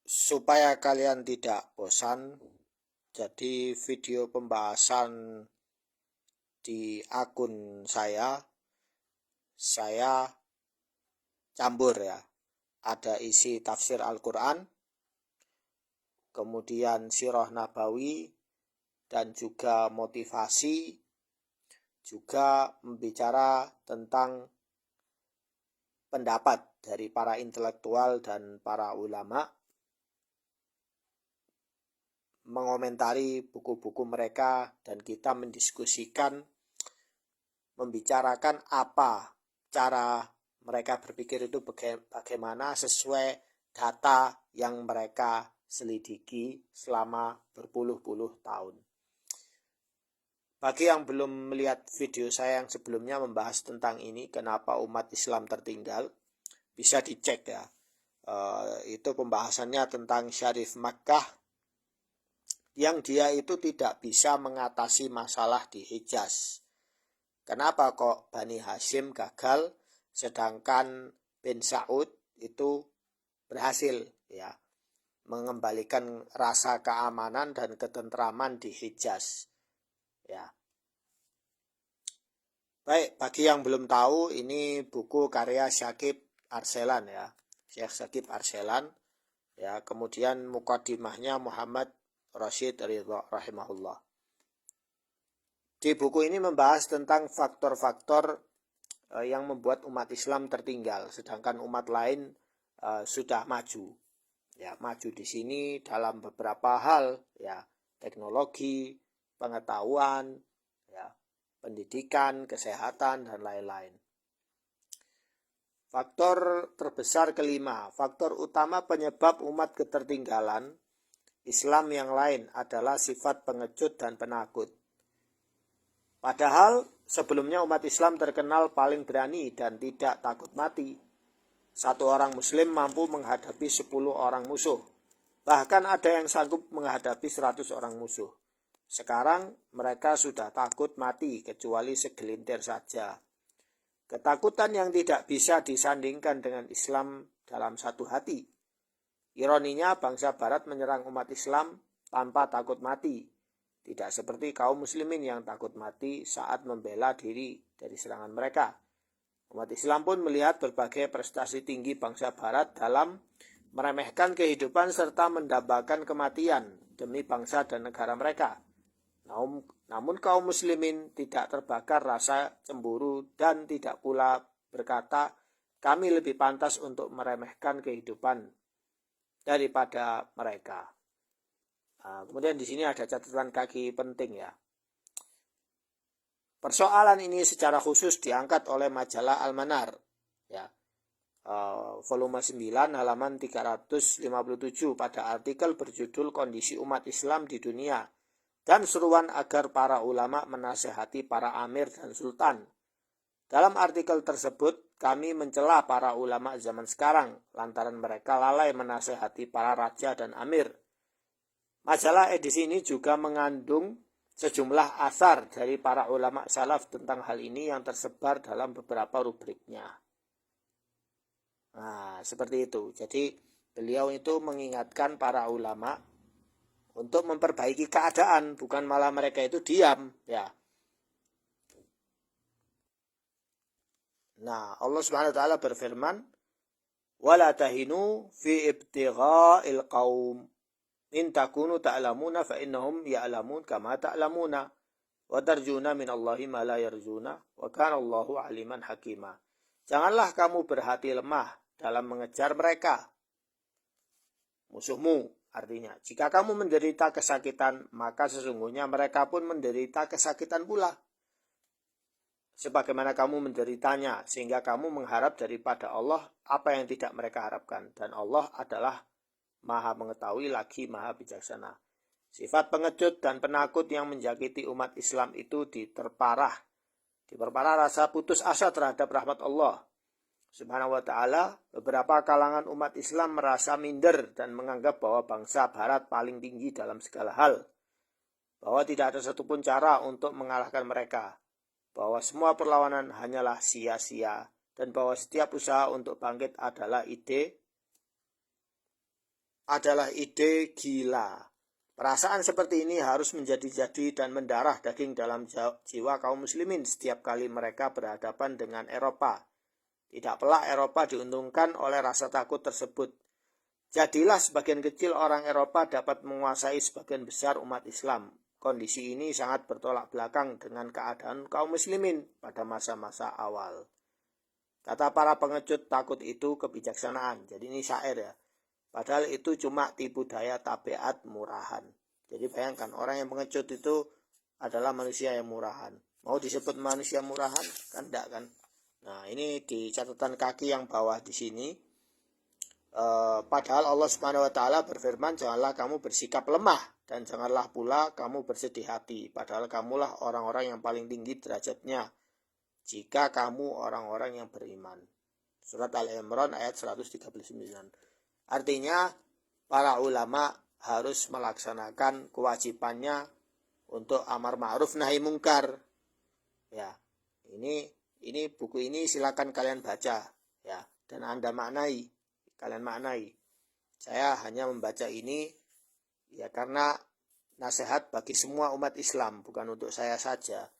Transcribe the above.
Supaya kalian tidak bosan, jadi video pembahasan di akun saya campur ya. Ada isi tafsir Al-Quran, kemudian sirah nabawi, dan juga motivasi, juga membicara tentang pendapat dari para intelektual dan para ulama, mengomentari buku-buku mereka, dan kita mendiskusikan, membicarakan apa cara mereka berpikir itu bagaimana sesuai data yang mereka selidiki selama berpuluh-puluh tahun. Bagi yang belum melihat video saya yang sebelumnya membahas tentang ini, kenapa umat Islam tertinggal, bisa dicek ya. Itu pembahasannya tentang Syarif Makkah, yang dia itu tidak bisa mengatasi masalah di Hijaz. Kenapa kok Bani Hashim gagal, sedangkan bin Saud itu berhasil ya mengembalikan rasa keamanan dan ketentraman di Hijaz. Ya. Baik, bagi yang belum tahu, ini buku karya Syakib Arselan ya. Syekh Syakib Arselan. Ya, kemudian mukadimahnya Muhammad Rashid Ridha rahimahullah. Di buku ini membahas tentang faktor-faktor yang membuat umat Islam tertinggal, sedangkan umat lain sudah maju. Ya, maju di sini dalam beberapa hal, ya, teknologi, pengetahuan, ya, pendidikan, kesehatan, dan lain-lain. Faktor terbesar kelima, faktor utama penyebab umat ketertinggalan Islam yang lain adalah sifat pengecut dan penakut. Padahal sebelumnya umat Islam terkenal paling berani dan tidak takut mati. Satu orang muslim mampu menghadapi 10 orang musuh. Bahkan ada yang sanggup menghadapi 100 orang musuh. Sekarang mereka sudah takut mati kecuali segelintir saja. Ketakutan yang tidak bisa disandingkan dengan Islam dalam satu hati. Ironinya bangsa barat menyerang umat Islam tanpa takut mati. Tidak seperti kaum muslimin yang takut mati saat membela diri dari serangan mereka. Umat Islam pun melihat berbagai prestasi tinggi bangsa barat dalam meremehkan kehidupan serta mendambakan kematian demi bangsa dan negara mereka. Namun kaum muslimin tidak terbakar rasa cemburu dan tidak pula berkata, kami lebih pantas untuk meremehkan kehidupan daripada mereka. Kemudian di sini ada catatan kaki penting ya. Persoalan ini secara khusus diangkat oleh majalah Al-Manar ya. Volume 9 halaman 357 pada artikel berjudul Kondisi Umat Islam di Dunia dan seruan agar para ulama menasehati para amir dan sultan. Dalam artikel tersebut kami mencela para ulama zaman sekarang lantaran mereka lalai menasehati para raja dan amir. Majalah edisi ini juga mengandung sejumlah asar dari para ulama salaf tentang hal ini yang tersebar dalam beberapa rubriknya. Nah, seperti itu. Jadi beliau itu mengingatkan para ulama untuk memperbaiki keadaan, bukan malah mereka itu diam, ya. Nah, Allah Subhanahu wa taala berfirman, "Wala tahinu fi ibtigha'il qaum in takunu ta'lamuna fa innahum ya'lamun kama ta'lamuna wa tarjuna min Allahi ma la yarjuna wa kana Allahu aliman hakima." Janganlah kamu berhati lemah dalam mengejar mereka, musuhmu. Artinya, jika kamu menderita kesakitan, maka sesungguhnya mereka pun menderita kesakitan pula. Sebagaimana kamu menderitanya, sehingga kamu mengharap daripada Allah apa yang tidak mereka harapkan. Dan Allah adalah Maha mengetahui lagi Maha bijaksana. Sifat pengecut dan penakut yang menjakiti umat Islam itu diperparah rasa putus asa terhadap rahmat Allah Subhanahu wa ta'ala. Beberapa kalangan umat Islam merasa minder dan menganggap bahwa bangsa barat paling tinggi dalam segala hal, bahwa tidak ada satupun cara untuk mengalahkan mereka, bahwa semua perlawanan hanyalah sia-sia, dan bahwa setiap usaha untuk bangkit adalah ide adalah ide gila. Perasaan seperti ini harus menjadi-jadi dan mendarah daging dalam jiwa kaum muslimin setiap kali mereka berhadapan dengan Eropa. Tidak pelak Eropa diuntungkan oleh rasa takut tersebut. Jadilah sebagian kecil orang Eropa dapat menguasai sebagian besar umat Islam. Kondisi ini sangat bertolak belakang dengan keadaan kaum muslimin pada masa-masa awal. Kata para pengecut, takut itu kebijaksanaan. Jadi ini syair ya. Padahal itu cuma tipu daya tabiat murahan. Jadi bayangkan orang yang pengecut itu adalah manusia yang murahan. Mau disebut manusia murahan? Kan enggak kan? Nah ini di catatan kaki yang bawah di sini. Padahal Allah Subhanahu Wa Taala berfirman, janganlah kamu bersikap lemah dan janganlah pula kamu bersedih hati. Padahal kamulah orang-orang yang paling tinggi derajatnya jika kamu orang-orang yang beriman. Surat Al-Imran ayat 139. Artinya para ulama harus melaksanakan kewajibannya untuk amar ma'ruf nahi mungkar. Ya, ini buku ini silakan kalian baca ya dan Anda maknai, kalian maknai. Saya hanya membaca ini ya karena nasihat bagi semua umat Islam, bukan untuk saya saja.